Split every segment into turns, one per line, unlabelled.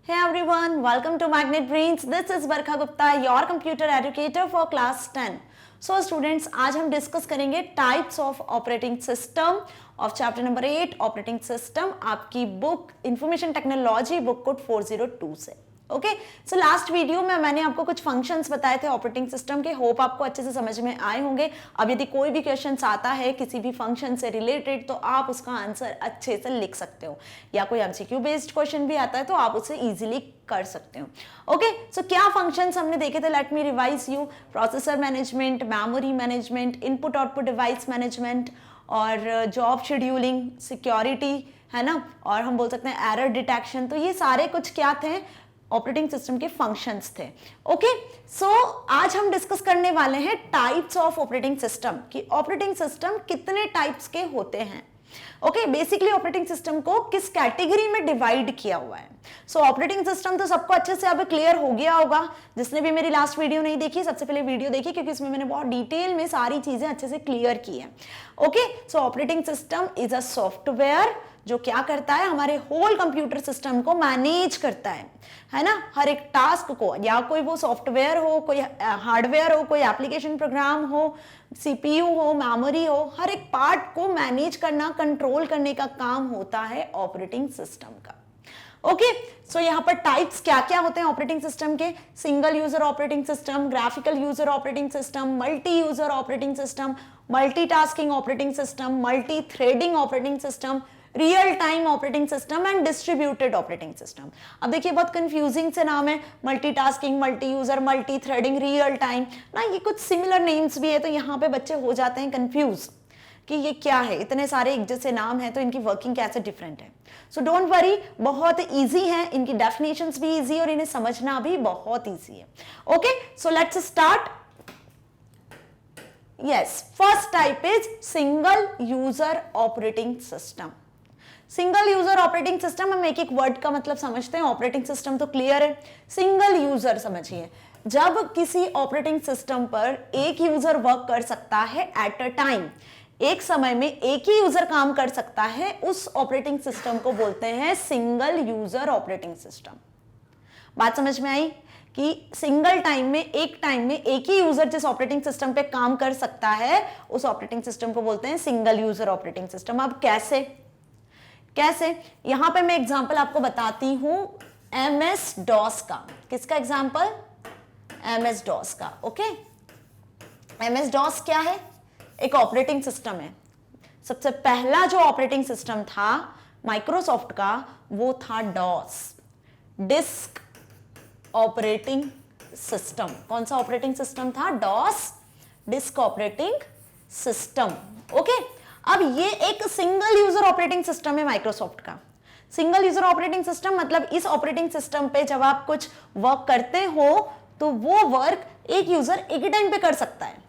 Hey everyone, welcome to Magnet Brains. This is Barkha Gupta, your computer educator for class 10. So students, आज हम discuss करेंगे types of operating system of chapter number 8 operating system, आपकी book information technology book code 402 से। Okay, so last video में मैंने आपको कुछ functions बताए थे ऑपरेटिंग सिस्टम के, होप आपको अच्छे से समझ में आए होंगे। अब यदि कोई भी क्वेश्चन आता है किसी भी फंक्शन से रिलेटेड तो आप उसका आंसर अच्छे से लिख सकते हो, या कोई एमसीक्यू बेस्ड क्वेश्चन भी आता है तो आप उसे इजीली कर सकते हो। ओके, सो क्या फंक्शंस हमने देखे थे, let me revise you. Processor management, memory management, input output device management और जॉब शेड्यूलिंग, सिक्योरिटी, है ना, और हम बोल सकते हैं एरर डिटेक्शन। तो ये सारे कुछ क्या थे, ऑपरेटिंग सिस्टम के फंक्शंस थे। ओके, सो आज हम डिस्कस करने वाले हैं टाइप्स ऑफ ऑपरेटिंग सिस्टम, कि ऑपरेटिंग सिस्टम कितने टाइप्स के होते हैं। ओके, बेसिकली ऑपरेटिंग सिस्टम को किस कैटेगरी में डिवाइड किया हुआ है। सो ऑपरेटिंग सिस्टम तो सबको अच्छे से अब क्लियर हो गया होगा। जिसने भी मेरी लास्ट वीडियो नहीं देखी, सबसे पहले वीडियो देखी, क्योंकि इसमें मैंने बहुत डिटेल में सारी चीजें अच्छे से क्लियर की है। Okay, so operating system is a software जो क्या करता है, हमारे होल कंप्यूटर सिस्टम को मैनेज करता है ना, हर एक टास्क को, या कोई वो सॉफ्टवेयर हो, कोई हार्डवेयर हो, कोई एप्लीकेशन प्रोग्राम हो, सीपीयू हो, मेमोरी हो, हर एक पार्ट को मैनेज करना, कंट्रोल करने का काम होता है ऑपरेटिंग सिस्टम का। ओके, सो यहाँ पर टाइप्स क्या क्या होते हैं ऑपरेटिंग सिस्टम के, single user operating system, graphical user operating system, multi user operating system, multitasking operating system, multi threading operating system, real time operating system and distributed operating system. अब देखिए बहुत कंफ्यूजिंग से नाम है, multitasking, multi user, multi threading, real time ना, ये कुछ similar names भी है, तो यहाँ पे बच्चे हो जाते हैं कंफ्यूज कि ये क्या है, इतने सारे एक जैसे नाम है तो इनकी वर्किंग कैसे डिफरेंट है। सो डोंट वरी, बहुत इजी है, इनकी डेफिनेशंस भी इजी और इन्हें समझना भी बहुत इजी है। Okay, so let's start. Yes, first type is single user operating system. Single user operating system, हम एक एक वर्ड का मतलब समझते हैं। ऑपरेटिंग सिस्टम तो क्लियर है, सिंगल यूजर समझिए, जब किसी ऑपरेटिंग सिस्टम पर एक यूजर वर्क कर सकता है एट अ टाइम, एक समय में एक ही यूजर काम कर सकता है, उस ऑपरेटिंग सिस्टम को बोलते हैं सिंगल यूजर ऑपरेटिंग सिस्टम। बात समझ में आई कि सिंगल टाइम में, एक टाइम में एक ही यूजर जिस ऑपरेटिंग सिस्टम पे काम कर सकता है, उस ऑपरेटिंग सिस्टम को बोलते हैं सिंगल यूजर ऑपरेटिंग सिस्टम। अब कैसे यहां पे मैं एग्जांपल आपको बताती हूं, एमएस डॉस का। किसका एग्जांपल? एमएस डॉस का। ओके, एमएस डॉस क्या है? एक ऑपरेटिंग सिस्टम है। सबसे पहला जो ऑपरेटिंग सिस्टम था माइक्रोसॉफ्ट का, वो था डॉस, डिस्क ऑपरेटिंग सिस्टम। कौन सा ऑपरेटिंग सिस्टम था? DOS, disk operating system. Okay, अब ये एक सिंगल यूजर ऑपरेटिंग सिस्टम है माइक्रोसॉफ्ट का। सिंगल यूजर ऑपरेटिंग सिस्टम मतलब इस ऑपरेटिंग सिस्टम पे जब आप कुछ वर्क करते हो तो वो वर्क एक यूजर एक ही टाइम पे कर सकता है।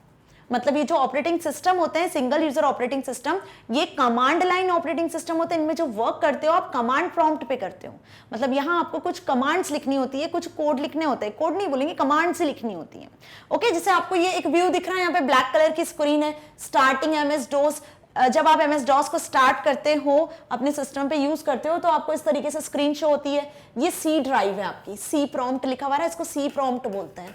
मतलब ये जो ऑपरेटिंग सिस्टम होते हैं सिंगल यूजर ऑपरेटिंग सिस्टम, ये कमांड लाइन ऑपरेटिंग सिस्टम होते हैं। इनमें जो वर्क करते हो आप कमांड प्रॉम्प्ट पे करते हो, मतलब यहां आपको कुछ कमांड्स लिखनी होती है, कुछ कोड लिखने होते हैं, कोड नहीं बोलेंगे, कमांड से लिखनी होती है। ओके, जैसे आपको ये एक व्यू दिख रहा है, यहाँ पे ब्लैक कलर की स्क्रीन है, स्टार्टिंग एमएस डॉस। जब आप एमएस डॉस को स्टार्ट करते हो, अपने सिस्टम पे यूज करते हो, तो आपको इस तरीके से स्क्रीन शो होती है। ये सी ड्राइव है आपकी, सी प्रॉम्प्ट लिखा हुआ है, इसको सी प्रॉम्प्ट बोलते हैं।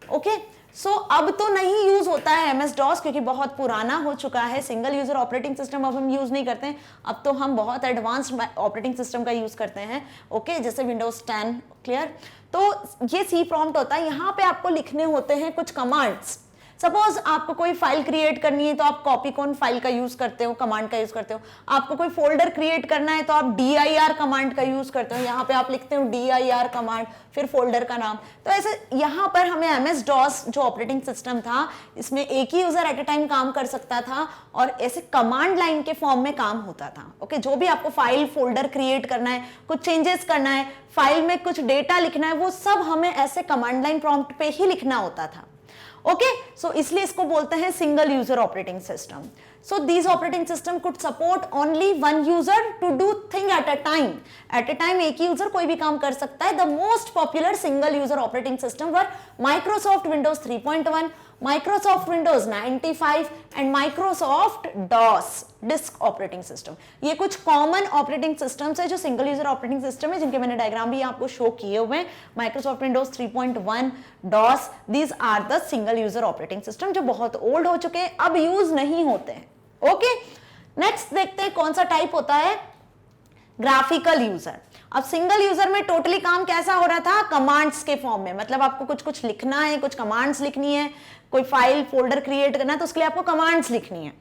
ओके, सो अब तो नहीं यूज होता है एमएस डॉस, क्योंकि बहुत पुराना हो चुका है। सिंगल यूजर ऑपरेटिंग सिस्टम अब हम यूज नहीं करते हैं, अब तो हम बहुत एडवांस्ड ऑपरेटिंग सिस्टम का यूज करते हैं। ओके, जैसे विंडोज 10। क्लियर? तो ये सी प्रॉम्प्ट होता है, यहाँ पे आपको लिखने होते हैं कुछ कमांड्स। सपोज आपको कोई फाइल क्रिएट करनी है तो आप कॉपी कॉन फाइल का यूज करते हो, कमांड का यूज करते हो। आपको कोई फोल्डर क्रिएट करना है तो आप dir कमांड का यूज करते हो। यहाँ पे आप लिखते हो dir कमांड, फिर फोल्डर का नाम। तो ऐसे यहाँ पर हमें एमएस डॉस जो ऑपरेटिंग सिस्टम था, इसमें एक ही यूजर एट अ टाइम काम कर सकता था और ऐसे कमांड लाइन के फॉर्म में काम होता था। ओके, जो भी आपको फाइल फोल्डर क्रिएट करना है, कुछ चेंजेस करना है, फाइल में कुछ डेटा लिखना है, वो सब हमें ऐसे कमांड लाइन प्रॉम्प्ट पे ही लिखना होता था। ओके, सो इसलिए इसको बोलते हैं single user operating system. So these operating system could support only one user to do thing at a time. At a time एक ही यूजर कोई भी काम कर सकता है. The most popular single user operating system were Microsoft Windows 3.1, Microsoft Windows 95 and Microsoft DOS disc operating system. ये कुछ कॉमन ऑपरेटिंग सिस्टम्स है जो सिंगल यूजर ऑपरेटिंग सिस्टम है, जिनके मैंने डायग्राम भी आपको शो किए हुए हैं. Microsoft Windows 3.1, DOS, these are the single user operating system जो बहुत ओल्ड हो चुके हैं, अब यूज नहीं होते हैं. ओके, नेक्स्ट देखते हैं कौन सा टाइप होता है, ग्राफिकल यूजर. अब सिंगल यूजर में टोटली काम कैसा हो रहा था, कमांड्स के फॉर्म में. मतलब आपको कुछ कुछ लिखना है, कुछ कमांड्स लिखनी है, कोई फाइल फोल्डर क्रिएट करना है तो उसके लिए आपको कमांड्स लिखनी है.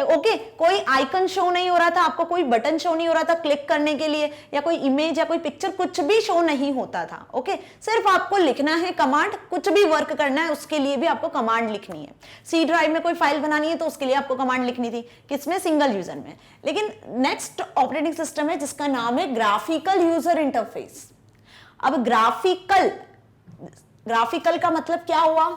ओके, कोई आइकन शो नहीं हो रहा था, आपको कोई बटन शो नहीं हो रहा था क्लिक करने के लिए, या कोई इमेज या कोई पिक्चर कुछ भी शो नहीं होता था. ओके, सिर्फ आपको लिखना है कमांड, कुछ भी वर्क करना है उसके लिए भी आपको कमांड लिखनी है. सी ड्राइव में कोई फाइल बनानी है तो उसके लिए आपको कमांड लिखनी थी, किसमें, सिंगल यूजर में. लेकिन नेक्स्ट ऑपरेटिंग सिस्टम है जिसका नाम है ग्राफिकल यूजर इंटरफेस. अब ग्राफिकल का मतलब क्या हुआ,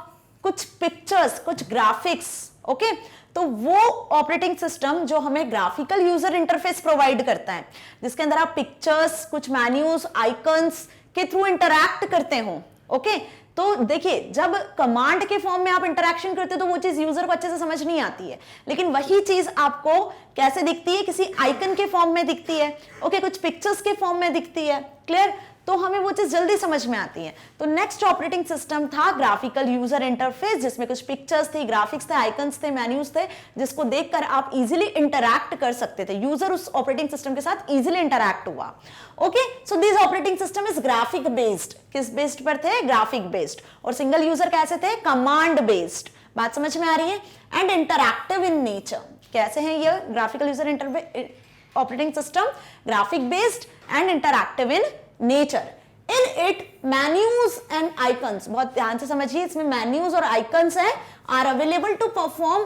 कुछ पिक्चर्स, कुछ ग्राफिक्स. ओके, तो वो ऑपरेटिंग सिस्टम जो हमें ग्राफिकल यूजर इंटरफेस प्रोवाइड करता है, जिसके अंदर आप पिक्चर्स, कुछ मेन्यूज, आइकन्स के थ्रू इंटरैक्ट करते हो. ओके, तो देखिए जब कमांड के फॉर्म में आप इंटरैक्शन करते हो तो वो चीज यूजर को अच्छे से समझ नहीं आती है, लेकिन वही चीज आपको कैसे दिखती है, किसी आइकन के फॉर्म में दिखती है. ओके, कुछ पिक्चर्स के फॉर्म में दिखती है. क्लियर, तो हमें वो चीज जल्दी समझ में आती है. तो नेक्स्ट ऑपरेटिंग सिस्टम था ग्राफिकल यूजर इंटरफेस, जिसमें कुछ पिक्चर्स थी, ग्राफिक्स थे, आइकन्स थे, मेन्यूज थे, जिसको देखकर आप इजीली इंटरैक्ट कर सकते थे. यूजर उस ऑपरेटिंग सिस्टम के साथ इजीली इंटरैक्ट हुआ. Okay, so this operating system is graphic based. किस बेस्ड पर थे, ग्राफिक बेस्ड. और सिंगल यूजर कैसे थे, कमांड बेस्ड. बात समझ में आ रही है. And interactive in nature. कैसे है ये graphical user operating system, graphic based and interactive in nature. In it menus and icons, बहुत ध्यान से समझिए, इसमें मेन्यूज और आइकन्स हैं, are available to perform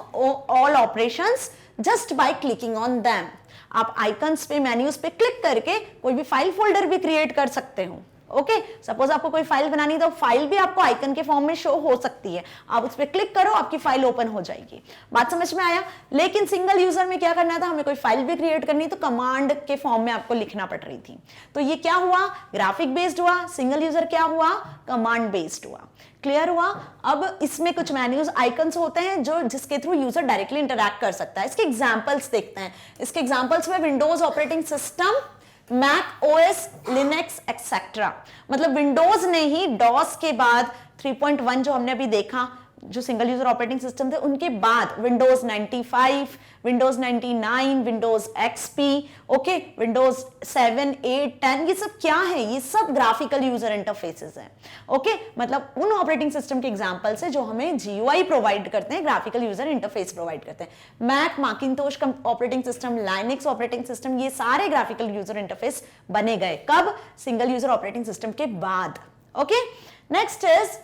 all operations just by clicking on them. आप आइकन्स पे, मेन्यूज पे क्लिक करके कोई भी फाइल फोल्डर भी क्रिएट कर सकते हो. ओके, सपोज आपको कोई फाइल बनानी है तो फाइल भी आपको आइकन के फॉर्म में शो हो सकती है. आप उस पर क्लिक करो, आपकी फाइल ओपन हो जाएगी. बात समझ में आया. लेकिन सिंगल यूजर में क्या करना था, हमें कोई फाइल भी क्रिएट करनी तो कमांड के फॉर्म में आपको लिखना पड़ रही थी. तो ये क्या हुआ, ग्राफिक बेस्ड हुआ. सिंगल यूजर क्या हुआ, कमांड बेस्ड हुआ. क्लियर हुआ. अब इसमें कुछ मेन्यूज, आइकन्स होते हैं जो जिसके थ्रू यूजर डायरेक्टली इंटरैक्ट कर सकता है. इसके एग्जांपल्स देखते हैं. इसके एग्जांपल्स में Windows operating system, Mac OS, Linux etcetera. मतलब विंडोज ने ही डॉस के बाद 3.1 जो हमने अभी देखा, जो सिंगल यूजर ऑपरेटिंग सिस्टम थे, उनके बाद Windows 95, Windows 99, Windows XP, okay, Windows 7, 8, 10, ये सब क्या है, ये सब ग्राफिकल यूजर इंटरफेसेस हैं. ओके, मतलब उन ऑपरेटिंग सिस्टम के एग्जांपल्स है जो हमें जीयूआई प्रोवाइड करते हैं, ग्राफिकल यूजर इंटरफेस प्रोवाइड करते हैं. Mac, Macintosh operating system, Linux operating system, ये सारे ग्राफिकल यूजर इंटरफेस बने गए. कब, सिंगल यूजर ऑपरेटिंग सिस्टम के बाद. Okay, next is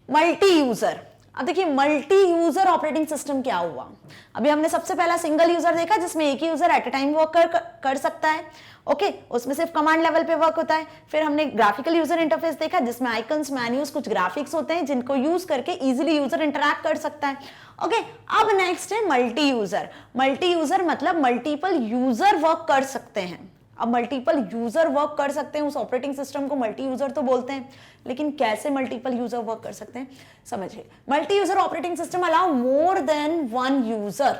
multi user. अब देखिए मल्टी यूजर ऑपरेटिंग सिस्टम क्या हुआ. अभी हमने सबसे पहला सिंगल यूजर देखा जिसमें एक ही user at a time work कर सकता है. ओके, उसमें सिर्फ कमांड लेवल पे वर्क होता है. फिर हमने ग्राफिकल यूजर इंटरफेस देखा जिसमें आइकन्स, मेन्यूज, कुछ ग्राफिक्स होते हैं जिनको यूज करके इजीली यूजर इंटरैक्ट कर सकता है. ओके, अब नेक्स्ट है मल्टी यूजर. मल्टी यूजर मतलब मल्टीपल यूजर वर्क कर सकते हैं. अब मल्टीपल यूजर वर्क कर सकते हैं, उस ऑपरेटिंग सिस्टम को मल्टी यूजर तो बोलते हैं, लेकिन कैसे मल्टीपल यूजर वर्क कर सकते हैं समझिए. Multi user operating system allow मोर than one user.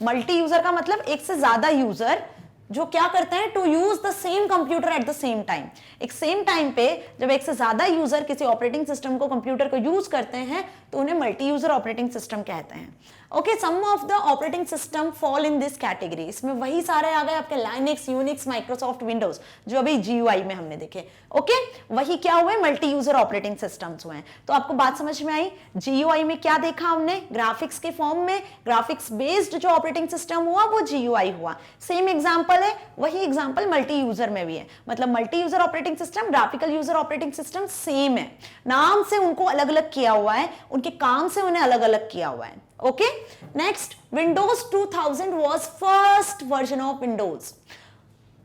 Multi user का मतलब एक से ज्यादा यूजर जो क्या करते हैं, to use the same computer at the same time. एक सेम टाइम पे जब एक से ज्यादा यूजर किसी ऑपरेटिंग सिस्टम को, कंप्यूटर को यूज करते हैं तो उन्हें मल्टी यूजर ऑपरेटिंग सिस्टम कहते हैं. Okay, some of the operating system fall in this category. इसमें वही सारे आ गए आपके लाइनक्स, यूनिक्स, माइक्रोसॉफ्ट विंडोज जो अभी जीयूआई में हमने देखे. ओके, वही क्या हुए, मल्टी यूजर ऑपरेटिंग सिस्टम्स हुए. तो आपको बात समझ में आई. जीयूआई में क्या देखा हमने, ग्राफिक्स के फॉर्म में ग्राफिक्स बेस्ड जो ऑपरेटिंग सिस्टम हुआ वो जीयूआई हुआ. सेम एग्जांपल है, वही एग्जांपल मल्टी यूजर में भी है. मतलब multi user operating system, graphical user operating system same है, नाम से उनको अलग अलग किया हुआ है, उनके काम से उन्हें अलग अलग किया हुआ है. Okay, next, Windows 2000 was first version of Windows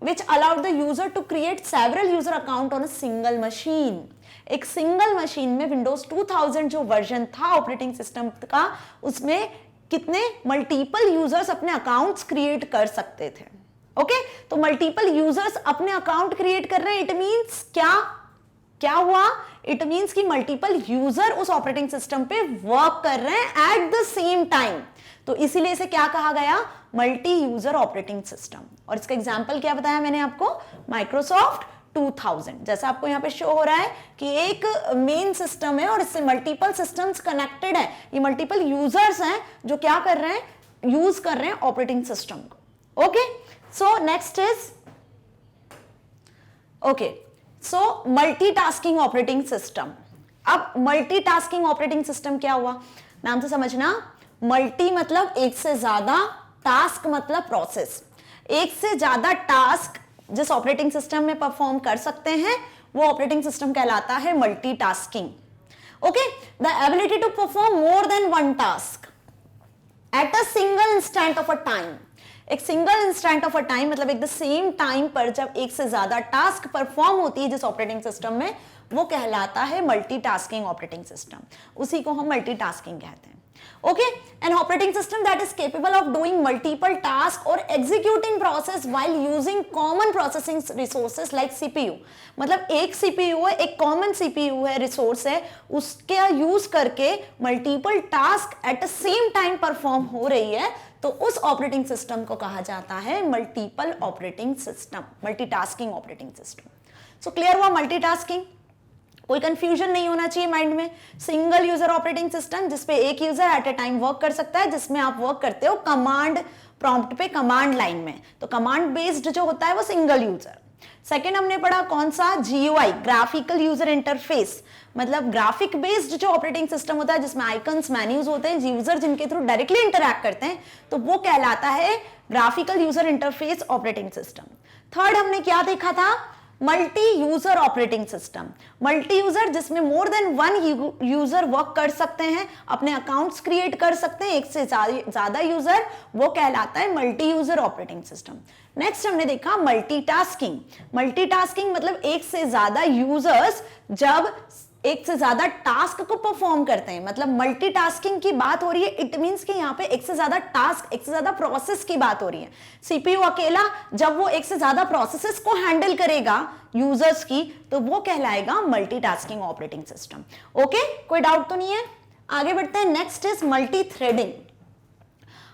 which allowed the user to create several user account on a single machine. एक सिंगल मशीन में Windows 2000 जो वर्जन था ऑपरेटिंग सिस्टम का, उसमें कितने मल्टीपल यूजर्स अपने अकाउंट्स क्रिएट कर सकते थे। ओके तो मल्टीपल यूजर्स अपने अकाउंट क्रिएट कर रहे हैं, इट मींस क्या हुआ, इट मींस कि मल्टीपल यूजर उस ऑपरेटिंग सिस्टम पे वर्क कर रहे हैं एट द सेम टाइम, तो इसीलिए इसे क्या कहा गया, मल्टी यूजर ऑपरेटिंग सिस्टम। और इसका एग्जांपल क्या बताया मैंने आपको, माइक्रोसॉफ्ट 2000। जैसा आपको यहाँ पे शो हो रहा है कि एक मेन सिस्टम है और इससे मल्टीपल सिस्टम्स कनेक्टेड है, ये मल्टीपल यूजर्स हैं जो क्या कर रहे हैं, यूज कर रहे हैं ऑपरेटिंग सिस्टम को। Okay so next is okay so multitasking operating system. अब मल्टीटास्किंग ऑपरेटिंग सिस्टम क्या हुआ, नाम से समझना, मल्टी मतलब एक से ज्यादा, टास्क मतलब प्रोसेस। एक से ज्यादा टास्क जिस ऑपरेटिंग सिस्टम में परफॉर्म कर सकते हैं वो ऑपरेटिंग सिस्टम कहलाता है multitasking. Okay the ability to perform more than one task at a single instant of a time. एक single instant of a time मतलब एक द सेम टाइम पर जब एक से ज्यादा टास्क परफॉर्म होती है जिस ऑपरेटिंग सिस्टम में, वो कहलाता है मल्टीटास्किंग ऑपरेटिंग सिस्टम, उसी को हम मल्टीटास्किंग कहते हैं। Okay, an operating system that is capable of doing multiple tasks or executing process while using common processing resources like CPU। मतलब एक CPU है, एक common CPU है, रिसोर्स है, उसके यूज करके multiple task at the same time perform हो रही है, तो उस ऑपरेटिंग सिस्टम को कहा जाता है multiple operating system, multitasking operating system. So clear हुआ मल्टीटास्किंग, कोई कंफ्यूजन नहीं होना चाहिए माइंड में। सिंगल यूजर ऑपरेटिंग सिस्टम जिसपे एक यूजर एट ए टाइम वर्क कर सकता है, जिसमें आप वर्क करते हो कमांड प्रॉम्प्ट पे, कमांड लाइन में, तो कमांड बेस्ड जो होता है वो सिंगल यूजर। सेकंड हमने पढ़ा कौन सा, GUI, ग्राफिकल यूजर इंटरफेस, मतलब ग्राफिक बेस्ड जो ऑपरेटिंग सिस्टम होता है जिसमें आइकन्स, मेन्यूज होते हैं, यूजर जिनके थ्रू डायरेक्टली इंटरैक्ट करते हैं, तो वो कहलाता है graphical user interface operating system. Third हमने क्या देखा था, multi user operating system. Multi user जिसमें more than one user work कर सकते हैं, अपने अकाउंट्स क्रिएट कर सकते हैं, एक से ज्यादा यूजर, वो कहलाता है multi user operating system. Next हमने देखा मल्टीटास्किंग। मल्टीटास्किंग मतलब एक से ज्यादा यूजर्स जब एक से ज्यादा टास्क को परफॉर्म करते हैं, मतलब मल्टीटास्किंग की बात हो रही है, इट मींस कि यहाँ पे एक से ज्यादा टास्क, एक से ज्यादा प्रोसेस की बात हो रही है। सीपीयू अकेला जब वो एक से ज्यादा प्रोसेसेस को हैंडल करेगा यूजर्स की, तो वो कहलाएगा मल्टीटास्किंग ऑपरेटिंग सिस्टम। ओके कोई डाउट तो नहीं है, आगे बढ़ते हैं। Next is multi threading.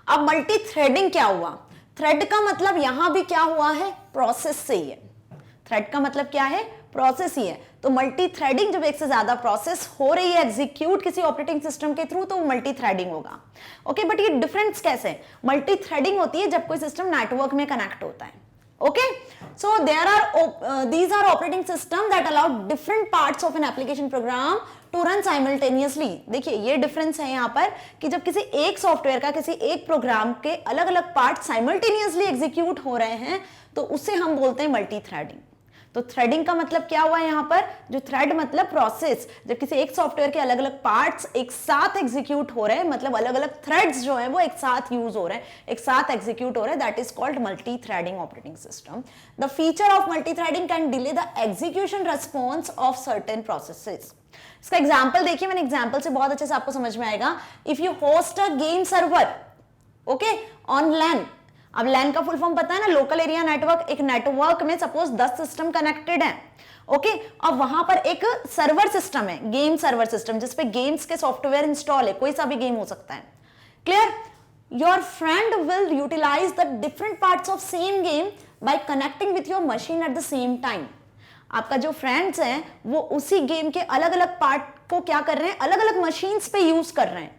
अब मल्टी थ्रेडिंग क्या हुआ, थ्रेड का मतलब यहां भी क्या हुआ है, प्रोसेस से ही है। थ्रेड का मतलब क्या है, प्रोसेस ही है। तो मल्टी थ्रेडिंग जब एक से ज्यादा प्रोसेस हो रही है एग्जीक्यूट किसी ऑपरेटिंग सिस्टम के थ्रू, तो वो मल्टी थ्रेडिंग होगा। ओके बट ये डिफरेंस कैसे, मल्टी थ्रेडिंग होती है जब कोई सिस्टम नेटवर्क में कनेक्ट होता है। Okay so these are operating system that allow different parts of an application program to run simultaneously। देखिए ये डिफरेंस है यहाँ पर कि जब किसी एक सॉफ्टवेयर का किसी एक प्रोग्राम के अलग अलग पार्ट साइमल्टेनियसली एग्जीक्यूट हो रहे हैं, तो उसे हम बोलते हैं मल्टी थ्रेडिंग। तो थ्रेडिंग का मतलब क्या हुआ यहाँ पर, जो थ्रेड मतलब प्रोसेस, जब किसी एक सॉफ्टवेयर के अलग अलग पार्ट्स एक साथ एग्जीक्यूट हो रहे हैं, मतलब अलग अलग थ्रेड्स जो है वो एक साथ यूज हो रहे हैं, एक साथ एग्जीक्यूट हो रहे हैं, that is called multi threading operating system. The feature of multi threading can delay the execution response of certain processes. इसका एग्जाम्पल देखिए, मैंने एग्जाम्पल से बहुत अच्छे से आपको समझ में आएगा। If you host a game server okay on LAN, अब लैन का फुल फॉर्म पता है ना, लोकल एरिया नेटवर्क। एक नेटवर्क में सपोज 10 सिस्टम कनेक्टेड है, ओके और वहां पर एक सर्वर सिस्टम है, गेम सर्वर सिस्टम, जिसपे गेम्स के सॉफ्टवेयर इंस्टॉल है, कोई सा भी गेम हो सकता है। Clear, your friend will utilise the different parts of same game by connecting with your machine eight the same time. आपका जो फ्रेंड्स हैं वो उसी गेम के अलग अलग पार्ट को क्या कर रहे हैं, अलग अलग मशीन्स पे यूज कर रहे हैं।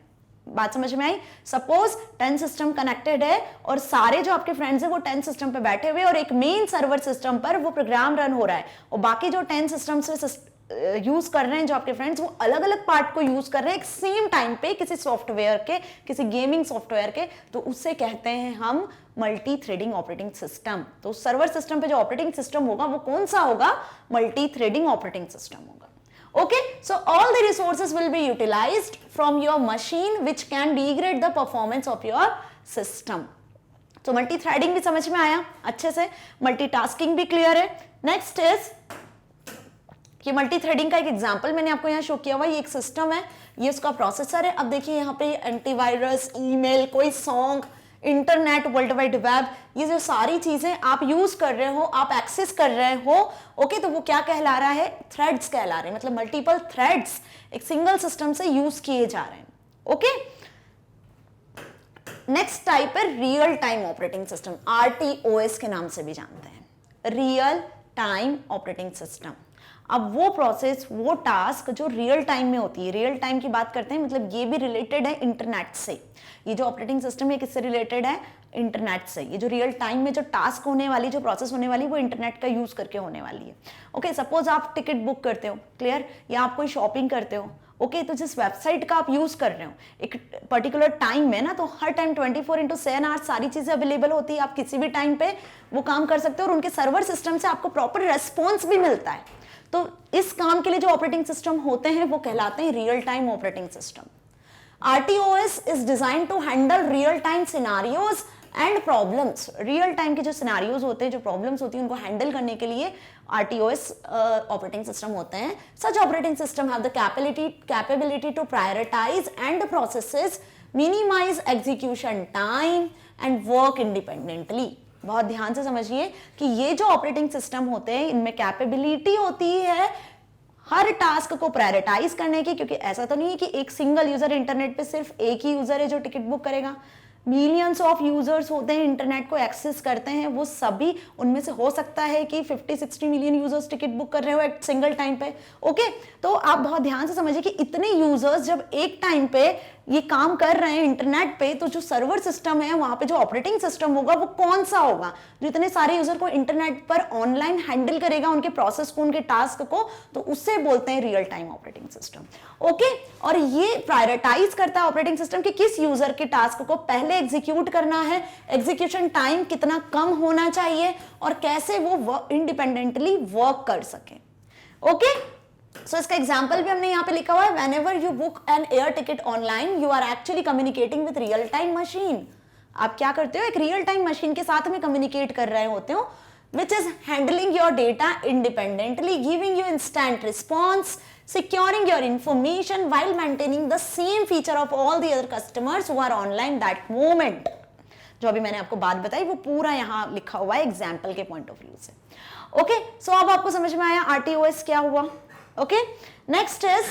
बात समझ में आई, सपोज 10 सिस्टम कनेक्टेड है और सारे जो आपके फ्रेंड्स हैं वो 10 सिस्टम पे बैठे हुए और एक मेन सर्वर सिस्टम पर वो प्रोग्राम रन हो रहा है, और बाकी जो 10 सिस्टम से यूज कर रहे हैं जो आपके फ्रेंड्स, वो अलग अलग पार्ट को यूज कर रहे हैं एक सेम टाइम पे किसी सॉफ्टवेयर के, किसी गेमिंग सॉफ्टवेयर के, तो उससे कहते हैं हम मल्टी थ्रेडिंग ऑपरेटिंग सिस्टम। तो सर्वर सिस्टम पे जो ऑपरेटिंग सिस्टम होगा वो कौन सा होगा, मल्टी थ्रेडिंग ऑपरेटिंग सिस्टम होगा। Okay, so all the resources will be utilized from your machine which can degrade the performance of your system. तो मल्टी थ्रेडिंग भी समझ में आया अच्छे से, मल्टीटास्किंग भी क्लियर है। नेक्स्ट इज कि मल्टी थ्रेडिंग का एक एग्जांपल मैंने आपको यहाँ शो किया हुआ, ये एक सिस्टम है, ये उसका प्रोसेसर है। अब देखिए यहाँ पे एंटीवायरस, ईमेल, कोई song, internet, world wide web, ये जो सारी चीजें आप यूज कर रहे हो, आप एक्सेस कर रहे हो, ओके, तो वो क्या कहला रहा है? थ्रेड्स कहला रहे हैं, मतलब मल्टीपल थ्रेड्स एक सिंगल सिस्टम से यूज किए जा रहे हैं। ओके, नेक्स्ट टाइप है real time operating system, RTOS के नाम से भी जानते हैं, रियल टाइम ऑपरेटिंग सिस्टम। अब वो प्रोसेस, वो टास्क जो रियल टाइम में होती है, रियल टाइम की बात करते हैं, मतलब ये भी रिलेटेड है इंटरनेट से। ये जो ऑपरेटिंग सिस्टम है किससे रिलेटेड है? इंटरनेट से। ये जो रियल टाइम में जो टास्क होने वाली, जो प्रोसेस होने वाली, वो इंटरनेट का यूज करके होने वाली है। ओके, सपोज आप टिकट बुक करते हो, क्लियर, या आप कोई शॉपिंग करते हो, ओके, तो जिस वेबसाइट का आप यूज कर रहे हो एक पर्टिकुलर टाइम में ना, तो हर टाइम 24/7 आवर्स सारी चीजें अवेलेबल होती है, आप किसी भी टाइम पे वो काम कर सकते हो और उनके सर्वर सिस्टम से आपको प्रॉपर रेस्पॉन्स भी मिलता है। तो इस काम के लिए जो ऑपरेटिंग सिस्टम होते हैं वो कहलाते हैं real time operating system. RTOS is designed to handle real time scenarios and problems। Real time के जो सिनारियोज होते हैं, जो प्रॉब्लम्स होती हैं, उनको हैंडल करने के लिए RTOS ऑपरेटिंग सिस्टम होते हैं। Such operating system have the capability to prioritise and processes, minimise execution time and work independently. बहुत ध्यान से समझिए कि ये जो ऑपरेटिंग सिस्टम होते हैं, इनमें कैपेबिलिटी होती है हर टास्क को प्रायोरिटाइज करने की, क्योंकि ऐसा तो नहीं है कि एक सिंगल यूजर इंटरनेट पे सिर्फ एक ही यूजर है जो टिकट बुक करेगा। मिलियंस ऑफ यूजर्स होते हैं, इंटरनेट को एक्सेस करते हैं, वो सभी, उनमें से हो सकता है कि 50-60 मिलियन यूजर्स टिकट बुक कर रहे हो एक सिंगल टाइम पे। ओके, तो आप बहुत ध्यान से समझिए कि इतने यूजर्स जब एक टाइम पे ये काम कर रहे हैं इंटरनेट पे, तो जो सर्वर सिस्टम है वहां पे जो ऑपरेटिंग सिस्टम होगा वो कौन सा होगा, जो इतने सारे यूजर को इंटरनेट पर ऑनलाइन हैंडल करेगा, उनके प्रोसेस को, उनके टास्क को, तो उससे बोलते हैं real time operating system. Okay, और ये प्रायोरिटाइज करता है ऑपरेटिंग सिस्टम कि किस यूजर के टास्क को पहले एग्जीक्यूट करना है, एग्जीक्यूशन टाइम कितना कम होना चाहिए, और कैसे वो इंडिपेंडेंटली वर्क कर सके। ओके, सो इसका एग्जाम्पल भी हमने यहाँ पे लिखा हुआ है, whenever you book an air ticket online, you are actually communicating with real time machine। आप क्या करते हो? एक रियल टाइम मशीन के साथ में कम्युनिकेट कर रहे होते हो, which is handling your data independently, giving you instant response, securing your information while maintaining the same feature of all the other customers who are online that moment। जो अभी मैंने आपको बात बताई वो पूरा यहाँ लिखा हुआ है एग्जाम्पल के पॉइंट ऑफ व्यू से। ओके, सो अब आपको समझ में आया RTOS क्या हुआ। Okay, next is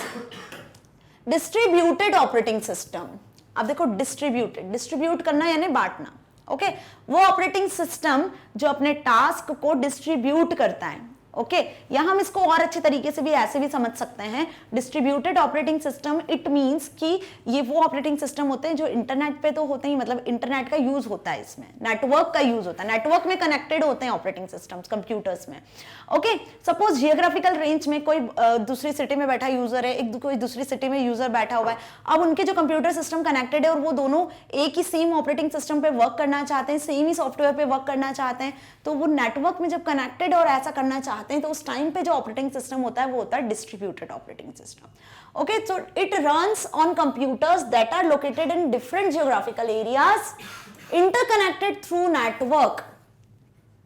distributed operating system. अब देखो, डिस्ट्रीब्यूट करना यानी बांटना। ओके, वो ऑपरेटिंग सिस्टम जो अपने टास्क को डिस्ट्रीब्यूट करता है। ओके, या हम इसको और अच्छे तरीके से भी ऐसे भी समझ सकते हैं, distributed operating system, it means कि ये वो ऑपरेटिंग सिस्टम होते हैं जो इंटरनेट पे तो होते ही, मतलब इंटरनेट का यूज होता है, इसमें नेटवर्क का यूज होता है, नेटवर्क में कनेक्टेड होते हैं ऑपरेटिंग सिस्टम्स कंप्यूटर्स में। ओके, सपोज जियोग्राफिकल रेंज में कोई दूसरी सिटी में बैठा यूजर है, कोई दूसरी सिटी में यूजर बैठा हुआ है, अब उनके जो कंप्यूटर सिस्टम कनेक्टेड है और वो दोनों एक ही सेम ऑपरेटिंग सिस्टम पे वर्क करना चाहते हैं, सेम ही सॉफ्टवेयर पे वर्क करना चाहते हैं, तो वो नेटवर्क में जब कनेक्टेड और ऐसा करना चाहते हैं तो उस टाइम पे जो ऑपरेटिंग सिस्टम होता है वो होता है distributed operating system. Okay, so it runs on computers that are located in different geographical areas, interconnected through network.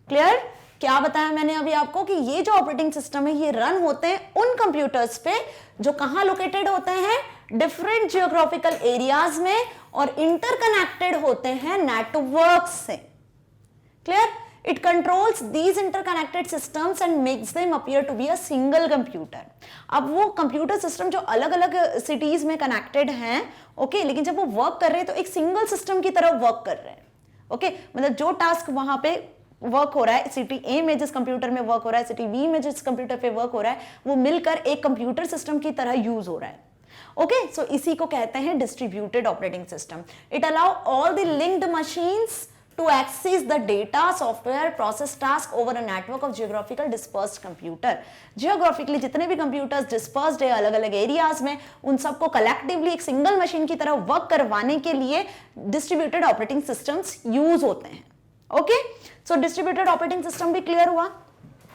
Clear? क्या बताया मैंने अभी आपको कि ये जो ऑपरेटिंग सिस्टम है ये रन होते हैं उन कंप्यूटर्स पे जो कहां लोकेटेड होते हैं, डिफरेंट जियोग्राफिकल एरियाज में, और इंटरकनेक्टेड होते हैं नेटवर्क से। Clear? It controls these interconnected systems and makes them appear to be a single computer। अब वो कंप्यूटर सिस्टम जो अलग अलग सिटीज में कनेक्टेड हैं, ओके, लेकिन जब वो वर्क कर रहे हैं तो एक सिंगल सिस्टम की तरह वर्क कर रहे हैं। ओके, मतलब जो टास्क वहां पे वर्क हो रहा है, सिटी ए में जिस कंप्यूटर में वर्क हो रहा है, सिटी बी में जिस कंप्यूटर पे वर्क हो रहा है, वो मिलकर एक कंप्यूटर सिस्टम की तरह यूज हो रहा है। ओके, सो इसी को कहते हैं distributed operating system. It allow all the linked machines to access the data, software, process task over a network of geographical dispersed computer। Geographically जितने भी computers dispersed है अलग अलग एरियाज में, उन सबको कलेक्टिवली एक सिंगल मशीन की तरह वर्क करवाने के लिए डिस्ट्रीब्यूटेड ऑपरेटिंग सिस्टम्स यूज होते हैं। ओके, सो डिस्ट्रीब्यूटेड ऑपरेटिंग सिस्टम भी क्लियर हुआ।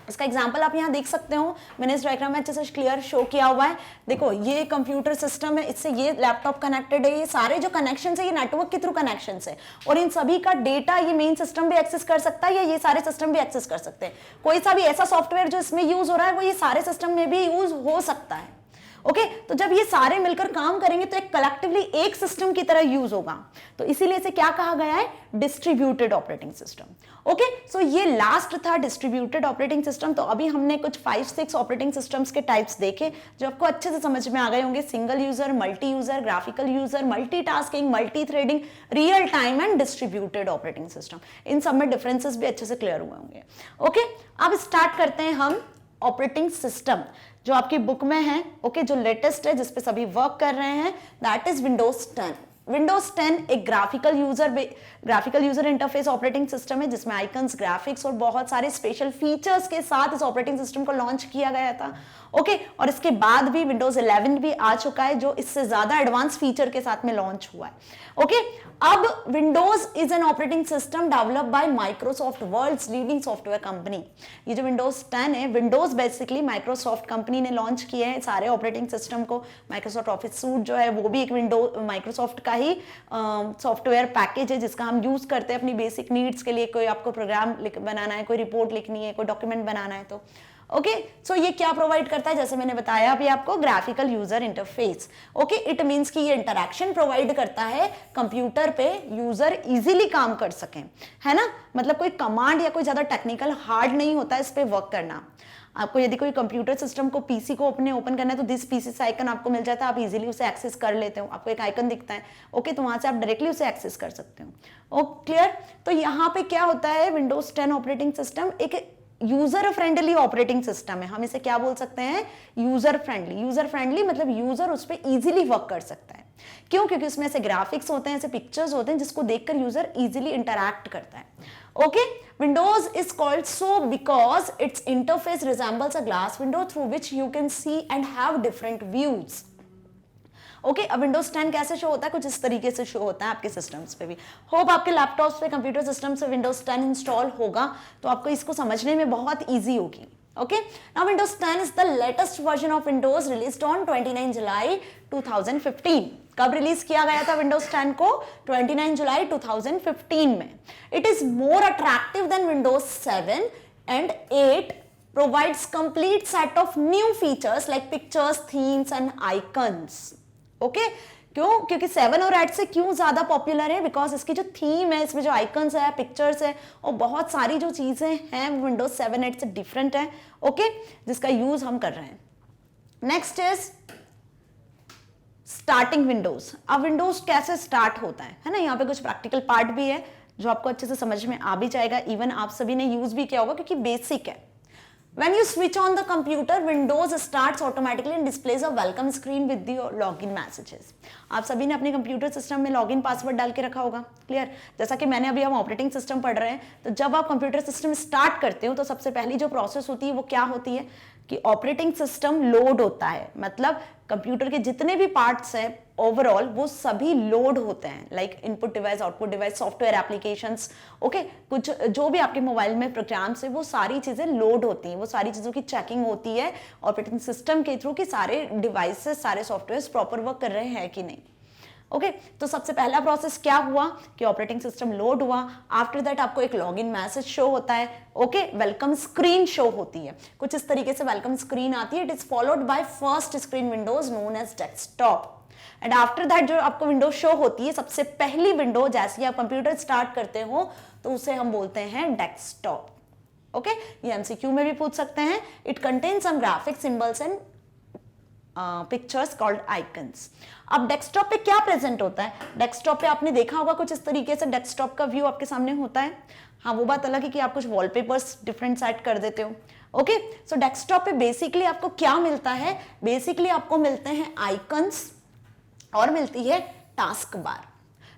इसका एग्जाम्पल आप यहाँ देख सकते हो, मैंने इस डायग्राम में अच्छे से क्लियर शो किया हुआ है। देखो ये कंप्यूटर सिस्टम है, इससे ये लैपटॉप कनेक्टेड है, ये सारे जो कनेक्शन है ये नेटवर्क के थ्रू कनेक्शन है, और इन सभी का डेटा ये मेन सिस्टम भी एक्सेस कर सकता है या ये सारे सिस्टम भी एक्सेस कर सकते हैं। कोई सा भी ऐसा सॉफ्टवेयर जो इसमें यूज हो रहा है वो ये सारे सिस्टम में भी यूज हो सकता है। ओके तो जब ये सारे मिलकर काम करेंगे तो एक कलेक्टिवली एक सिस्टम की तरह यूज होगा, तो इसीलिए इसे क्या कहा गया है, डिस्ट्रीब्यूटेड ऑपरेटिंग सिस्टम। ओके सो ये लास्ट था डिस्ट्रीब्यूटेड ऑपरेटिंग सिस्टम। तो अभी हमने कुछ 5-6 ऑपरेटिंग सिस्टम्स के टाइप्स देखे जो आपको अच्छे से समझ में आ गए होंगे, single user, multi user, graphical user, multitasking, multi threading, real time and distributed operating system. इन सब में डिफरेंसेस भी अच्छे से क्लियर हुए होंगे। ओके अब स्टार्ट करते हैं हम ऑपरेटिंग सिस्टम जो आपकी बुक में है, ओके जो लेटेस्ट है जिस पे सभी वर्क कर रहे हैं, दैट इज विंडोज 10। विंडोज 10 एक graphical user interface operating system है जिसमें आइकन्स, ग्राफिक्स और बहुत सारे स्पेशल फीचर्स के साथ इस ऑपरेटिंग सिस्टम को लॉन्च किया गया था। ओके और इसके बाद भी विंडोज 11 भी आ चुका है जो इससे ज्यादा एडवांस फीचर के साथ में लॉन्च हुआ है। ओके अब Windows is an operating system developed by Microsoft, world's leading software company. ये जो विंडोज 10 है, विंडोज बेसिकली माइक्रोसॉफ्ट कंपनी ने लॉन्च किए हैं सारे ऑपरेटिंग सिस्टम को। माइक्रोसॉफ्ट ऑफिस सूट जो है वो भी एक माइक्रोसॉफ्ट का ही सॉफ्टवेयर पैकेज है जिसका हम यूज करते हैं अपनी बेसिक नीड्स के लिए। कोई आपको प्रोग्राम बनाना है, कोई रिपोर्ट लिखनी है, कोई डॉक्यूमेंट बनाना है तो ओके सो ये क्या प्रोवाइड करता है, जैसे मैंने बताया अभी आपको, graphical user interface. Okay it means कि ये इंटरैक्शन प्रोवाइड करता है कंप्यूटर पे यूजर इजीली काम कर सके, है ना। मतलब कोई कमांड या कोई ज्यादा टेक्निकल हार्ड नहीं होता है इस पे वर्क करना। आपको यदि कोई कंप्यूटर सिस्टम को पीसी को अपने ओपन करना है तो दिस पीसी से आइकन आपको मिल जाता है, आप इजीली उसे एक्सेस कर लेते हो। आपको एक आइकन दिखता है, ओके तो वहां से आप डायरेक्टली उसे एक्सेस कर सकते हो। Okay clear. तो यहाँ पे क्या होता है, विंडोज 10 ऑपरेटिंग सिस्टम एक यूजर फ्रेंडली ऑपरेटिंग सिस्टम है। हम इसे क्या बोल सकते हैं, यूजर फ्रेंडली। यूजर फ्रेंडली मतलब यूजर उस पर इजीली वर्क कर सकता है। क्यों? क्योंकि उसमें ऐसे ग्राफिक्स होते हैं, ऐसे पिक्चर्स होते हैं जिसको देखकर यूजर इजीली इंटरैक्ट करता है। Okay Windows is called so because it's interface resembles a glass window through which you can see and have different views. Okay अब विंडोज 10 कैसे शो होता है, कुछ इस तरीके से शो होता है आपके सिस्टम्स पे भी। होप आपके लैपटॉप्स पे, कंप्यूटर सिस्टम से विंडोज 10 इंस्टॉल होगा तो आपको इसको समझने में बहुत इजी होगी। Okay, now Windows 10 is the latest version of Windows released on 29 July 2015. कब रिलीज किया गया था Windows 10 को? 29 जुलाई 2015 में। It is more attractive than Windows 7 and 8 provides complete set of new features like pictures, themes and icons. Okay? क्यों? क्योंकि 7 और 8 से क्यों ज्यादा पॉपुलर है? बिकॉज इसकी जो थीम है, इसमें जो आइकन्स है, पिक्चर्स है और बहुत सारी जो चीजें हैं विंडोज 7 8 से डिफरेंट है। ओके जिसका यूज हम कर रहे हैं। Next is starting Windows. अब विंडोज कैसे स्टार्ट होता है ना, यहाँ पे कुछ प्रैक्टिकल पार्ट भी है जो आपको अच्छे से समझ में आ भी जाएगा। इवन आप सभी ने यूज भी किया होगा क्योंकि बेसिक है। When you switch on the computer, Windows starts automatically and displays a welcome screen with the login messages. आप सभी ने अपने कंप्यूटर सिस्टम में लॉगिन पासवर्ड डाल के रखा होगा, क्लियर। जैसा कि मैंने अभी हम ऑपरेटिंग सिस्टम पढ़ रहे हैं, तो जब आप कंप्यूटर सिस्टम स्टार्ट करते हो तो सबसे पहली जो प्रोसेस होती है वो क्या होती है कि ऑपरेटिंग सिस्टम लोड होता है। मतलब कंप्यूटर के जितने भी पार्ट्स हैं ओवरऑल वो सभी लोड होते हैं, like input device, output device, software applications. Okay कुछ जो भी आपके मोबाइल में प्रोग्राम्स है वो सारी चीजें लोड होती हैं, वो सारी चीजों की चेकिंग होती है ऑपरेटिंग सिस्टम के थ्रू कि सारे डिवाइसेस, सारे सॉफ्टवेयर प्रॉपर वर्क कर रहे हैं कि नहीं। ओके तो सबसे पहला प्रोसेस क्या हुआ कि ऑपरेटिंग सिस्टम लोड हुआ। आफ्टर दैट आपको एक लॉगिन मैसेज शो होता है। ओके वेलकम स्क्रीन शो होती है, कुछ इस तरीके से वेलकम स्क्रीन आती है। It is followed by first screen Windows known as desktop. And after that जो आपको विंडो शो होती है, सबसे पहली विंडो जैसे ही आप कंप्यूटर स्टार्ट करते हो तो उसे हम बोलते हैं डेस्कटॉप। ओके ये एमसीक्यू में भी पूछ सकते हैं। It contains some graphics, symbols and pictures called icons. अब डेस्कटॉप पे क्या प्रेजेंट होता है? डेस्कटॉप पे आपने देखा होगा कुछ इस तरीके से डेस्कटॉप का व्यू आपके सामने होता है। हाँ वो बात अलग है कि आप कुछ वॉलपेपर्स डिफरेंट सेट कर देते हो। ओके सो डेस्कटॉप पे बेसिकली आपको क्या मिलता है? बेसिकली आपको मिलते हैं आइकन्स और मिलती है टास्क बार।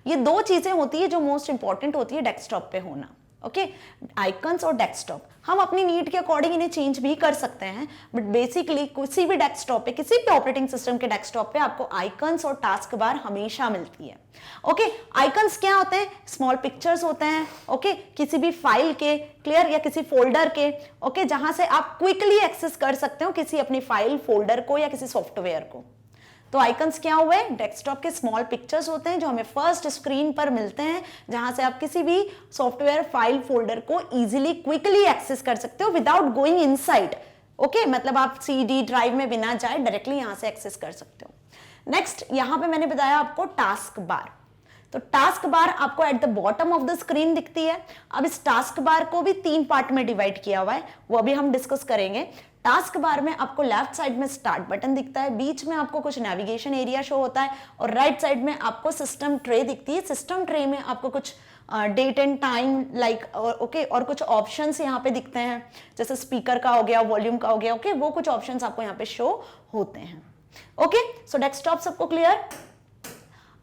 ये दो चीजें होती है जो मोस्ट इंपॉर्टेंट होती है डेस्कटॉप पे होना। ओके आइकन्स और डेस्कटॉप हम अपनी नीड के अकॉर्डिंग इन्हें चेंज भी कर सकते हैं, बट बेसिकली किसी भी डेस्कटॉप पे, किसी भी ऑपरेटिंग सिस्टम के डेस्कटॉप पे आपको आइकन्स और टास्क बार हमेशा मिलती है। ओके आइकन्स क्या होते हैं? स्मॉल पिक्चर्स होते हैं, ओके किसी भी फाइल के, क्लियर, या किसी फोल्डर के, ओके जहां से आप क्विकली एक्सेस कर सकते हो किसी अपनी फाइल, फोल्डर को या किसी सॉफ्टवेयर को। तो आइकन्स क्या हुए? डेस्कटॉप के स्मॉल पिक्चर्स होते हैं जो हमें फर्स्ट स्क्रीन पर मिलते हैं, जहां से आप किसी भी सॉफ्टवेयर, फाइल, फोल्डर को इजीली, क्विकली एक्सेस कर सकते हो विदाउट गोइंग इनसाइड। ओके मतलब आप सीडी ड्राइव में बिना जाए डायरेक्टली यहां से एक्सेस कर सकते हो। नेक्स्ट यहां पे मैंने बताया आपको टास्क बार। तो टास्क बार आपको at the bottom of the screen दिखती है। अब इस टास्क बार को भी 3 पार्ट में डिवाइड किया हुआ है, वो अभी हम डिस्कस करेंगे। टास्क बार में आपको लेफ्ट साइड में स्टार्ट बटन दिखता है, बीच में आपको कुछ नेविगेशन एरिया शो होता है और राइट साइड में आपको सिस्टम ट्रे दिखती है। सिस्टम ट्रे में आपको कुछ date and time like okay और कुछ ऑप्शंस यहाँ पे दिखते हैं, जैसे स्पीकर का हो गया, वॉल्यूम का हो गया, ओके वो कुछ ऑप्शंस आपको यहाँ पे शो होते हैं। ओके सो डेस्कटॉप सबको क्लियर?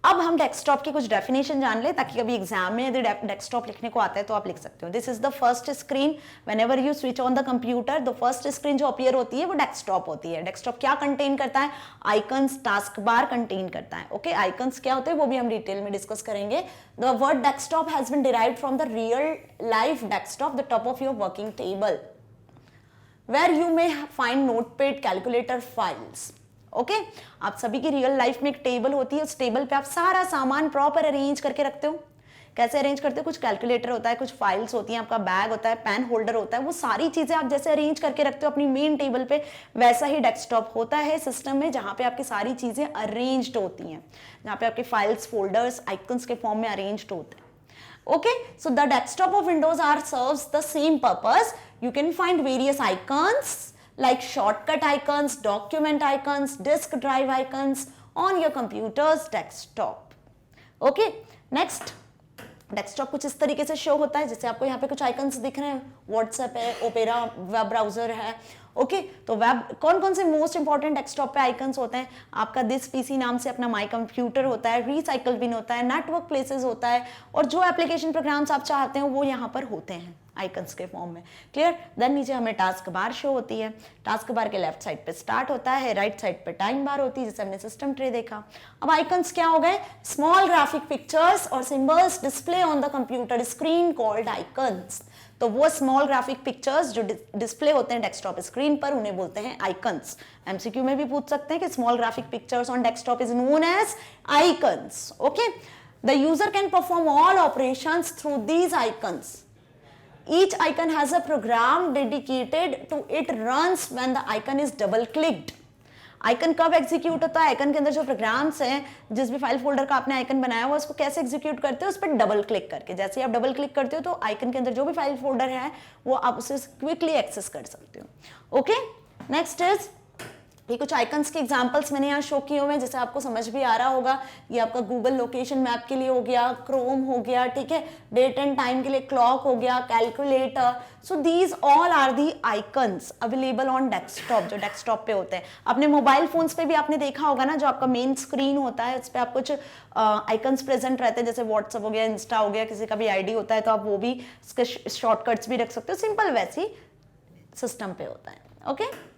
अब हम डेस्कटॉप की कुछ डेफिनेशन जान ले, ताकि कभी एग्जाम में यदि डेस्कटॉप लिखने को आता है तो आप लिख सकते हो। This is the first screen whenever you switch on the computer, the first screen जो अपीयर होती है वो डेस्कटॉप होती है। डेस्कटॉप क्या कंटेन करता है? आइकन्स, टास्क बार कंटेन करता है। ओके आइकन्स क्या होते हैं वो भी हम डिटेल में डिस्कस करेंगे। The word desktop has been derived from the real life desktop, the top of your working table, where you may find notepad, calculator, files. Okay आप सभी की रियल लाइफ में एक टेबल होती है, उस टेबल पे आप सारा सामान प्रॉपर अरेंज करके रखते हो। कैसे अरेंज करते हो? कुछ कैलकुलेटर होता है, कुछ फाइल्स होती हैं, आपका बैग होता है, पेन होल्डर होता है, वो सारी चीजें आप जैसे अरेंज करके रखते हो अपनी मेन टेबल पे, वैसा ही डेस्कटॉप होता है सिस्टम में, जहां पे आपकी सारी चीजें अरेंज्ड होती हैं, जहां पे आपके फाइल्स, फोल्डर्स आइकन्स के फॉर्म में अरेंज्ड होते हैं। Okay, so the desktop of Windows R serves the same purpose. You can find various icons like shortcut icons, document icons, disk drive icons on your computer's desktop. Okay, next. Desktop कुछ इस तरीके से show होता है, जैसे आपको यहाँ पे कुछ आइकन्स दिख रहे हैं, व्हाट्सएप है, ओपेरा वेब ब्राउजर है। ओके तो वेब कौन कौन से मोस्ट इंपॉर्टेंट डेस्कटॉप पे आइकन्स होते हैं? आपका दिस पीसी नाम से अपना माई कंप्यूटर होता है, रिसाइकल बिन होता है, नेटवर्क प्लेसेस होता है, और जो एप्लीकेशन प्रोग्राम्स आप चाहते हो वो यहाँ पर होते हैं आइकन्स के फॉर्म में। क्लियर? देन नीचे हमें टास्क बार शो होती है। टास्क बार के लेफ्ट साइड पे स्टार्ट होता है, राइट साइड पे टाइम बार होती है, जैसे हमने सिस्टम ट्रे देखा। अब आइकन्स क्या हो गए? स्मॉल ग्राफिक पिक्चर्स और symbols display on the computer screen called icons. तो वो स्मॉल ग्राफिक पिक्चर्स जो डिस्प्ले होते हैं डेस्कटॉप स्क्रीन पर, उन्हें बोलते हैं आइकन्स। एमसीक्यू में भी पूछ सकते हैं कि small graphic pictures on desktop is known as icons. Okay the user can perform all operations through these icons. Each icon has a program dedicated to it, runs when the icon is double clicked. Icon कब execute होता है? Icon के अंदर जो programmes हैं, जिस भी file folder का आपने आइकन बनाया हुआ उसको कैसे एग्जीक्यूट करते हो? उस पर डबल क्लिक करके। जैसे ही आप डबल क्लिक करते हो तो आइकन के अंदर जो भी फाइल फोल्डर है वो आप उसे क्विकली एक्सेस कर सकते हो। ओके नेक्स्ट इज, ये कुछ आइकन्स के एग्जांपल्स मैंने यहाँ शो किए हुए हैं, जैसे आपको समझ भी आ रहा होगा। ये आपका गूगल लोकेशन मैप के लिए हो गया, क्रोम हो गया, ठीक है, डेट एंड टाइम के लिए क्लॉक हो गया, calculator. So these all are the icons available on desktop, जो डेस्कटॉप पे होते हैं। अपने मोबाइल फोन्स पे भी आपने देखा होगा ना, जो आपका मेन स्क्रीन होता है उस पर आप कुछ आइकन्स प्रेजेंट रहते हैं, जैसे व्हाट्सअप हो गया, इंस्टा हो गया, किसी का भी आईडी होता है तो आप वो भी इसके शॉर्टकट्स भी रख सकते हो। सिंपल वैसी सिस्टम पे होता है। Okay